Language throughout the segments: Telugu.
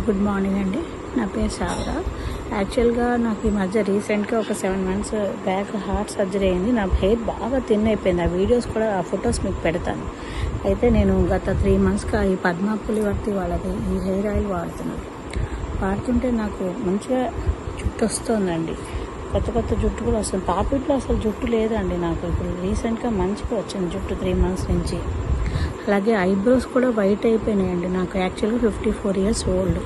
గుడ్ మార్నింగ్ అండి. నా పేరు శారద. యాక్చువల్గా నాకు ఈ మధ్య రీసెంట్గా ఒక 7 months బ్యాక్ హార్ట్ సర్జరీ అయింది. నా హెయిర్ బాగా థిన్ అయిపోయింది. ఆ వీడియోస్ కూడా, ఆ ఫొటోస్ మీకు పెడతాను. అయితే నేను గత 3 monthsగా ఈ పద్మా పులివర్తి వాళ్ళది ఈ హెయిర్ ఆయిల్ వాడుతుంటే నాకు మంచిగా జుట్టు వస్తుందండి. కొత్త జుట్టు కూడా వస్తుంది. పాపిట్లో అసలు జుట్టు లేదండి నాకు. ఇప్పుడు రీసెంట్గా మంచిగా వచ్చింది జుట్టు 3 months నుంచి. అలాగే ఐబ్రోస్ కూడా వైట్ అయిపోయినాయండి. నాకు యాక్చువల్గా 54 years ఓల్డ్.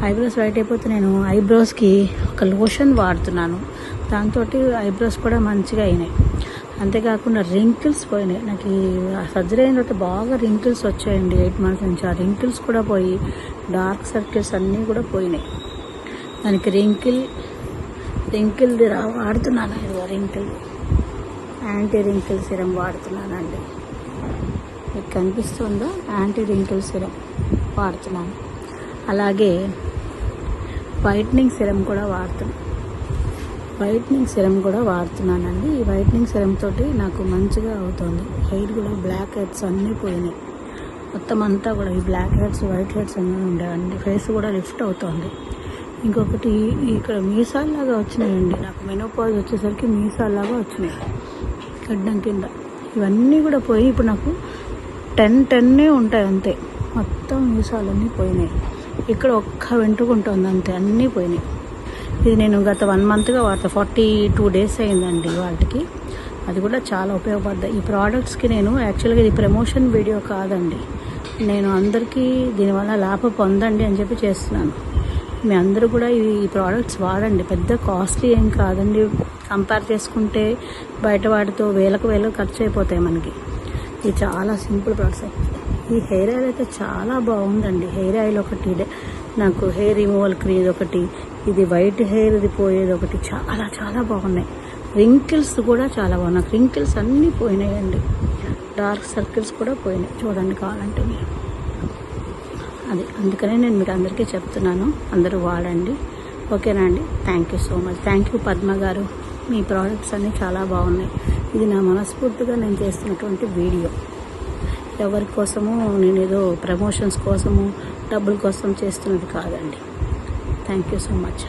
ఐబ్రోస్ వైట్ అయిపోతే నేను ఐబ్రోస్కి ఒక లోషన్ వాడుతున్నాను. దాంతో ఐబ్రోస్ కూడా మంచిగా అయినాయి. అంతేకాకుండా రింకిల్స్ పోయినాయి. నాకు ఈ సర్జరీ అయిన తర్వాత బాగా రింకిల్స్ వచ్చాయండి 8 months నుంచి. ఆ రింకిల్స్ కూడా పోయి డార్క్ సర్కిల్స్ అన్నీ కూడా పోయినాయి. దానికి రింకిల్ది వాడుతున్నాను. ఇది యాంటీ రింకిల్ సిరం వాడుతున్నానండి. మీకు కనిపిస్తుందో యాంటీ రింకిల్ సిరం వాడుతున్నాను. అలాగే వైట్నింగ్ సిరం కూడా వాడుతున్నానండి. ఈ వైట్నింగ్ సిరం తోటి నాకు మంచిగా అవుతుంది. హెయిర్ కూడా బ్లాక్ హెడ్స్ అన్నీ పోయినాయి. మొత్తం అంతా కూడా ఈ బ్లాక్ హెడ్స్, వైట్ హెడ్స్ అన్నీ ఉండేవండి. ఫేస్ కూడా లిఫ్ట్ అవుతుంది. ఇంకొకటి ఇక్కడ మీసాల్లాగా వచ్చినాయండి. నాకు మెనోపాజ్ వచ్చేసరికి మీసాల్లాగా వచ్చినాయి గడ్డం కింద. ఇవన్నీ కూడా పోయి ఇప్పుడు నాకు 10 ఉంటాయి అంతే. మొత్తం మీసాలన్నీ పోయినాయి. ఇక్కడ ఒక్క వెంట్రుక ఉంటుంది అంతే, అన్నీ పోయినాయి. ఇది నేను గత 1 monthగా వాడతా. 42 days అయిందండి వాటికి. అది కూడా చాలా ఉపయోగపడ్డాయి ఈ ప్రోడక్ట్స్కి. నేను యాక్చువల్గా ఇది ప్రమోషన్ వీడియో కాదండి. నేను అందరికీ దీనివల్ల లాభం పొందండి అని చెప్పి చేస్తున్నాను. మీ అందరూ కూడా ఈ ప్రోడక్ట్స్ వాడండి. పెద్ద కాస్ట్లీ ఏం కాదండి. కంపేర్ చేసుకుంటే బయట వాటితో వేలకు ఖర్చు అయిపోతాయి మనకి. ఇది చాలా సింపుల్ ప్రాసెస్. ఈ హెయిర్ ఆయిల్ అయితే చాలా బాగుందండి. హెయిర్ ఆయిల్ ఒకటి, నాకు హెయిర్ రిమూవల్ క్రీమ్ ఒకటి, ఇది వైట్ హెయిర్ది పోయేది ఒకటి, చాలా బాగున్నాయి. రింకిల్స్ కూడా చాలా బాగున్నాయి. నాకు రింకిల్స్ అన్నీ పోయినాయండి. డార్క్ సర్కిల్స్ కూడా పోయినాయి. చూడండి కావాలంటే మీరు. అందుకనే నేను మీకు అందరికీ చెప్తున్నాను, అందరూ వాడండి. ఓకేనా అండి? Thank you so much. Thank you Padma గారు. మీ ప్రోడక్ట్స్ అన్నీ చాలా బాగున్నాయి. ఇది నా మనస్ఫూర్తిగా నేను చేస్తున్నటువంటి వీడియో. ఎవరి కోసము నేను ఏదో ప్రమోషన్స్ కోసము, డబ్బుల కోసం చేస్తున్నది కాదండి. Thank you so much.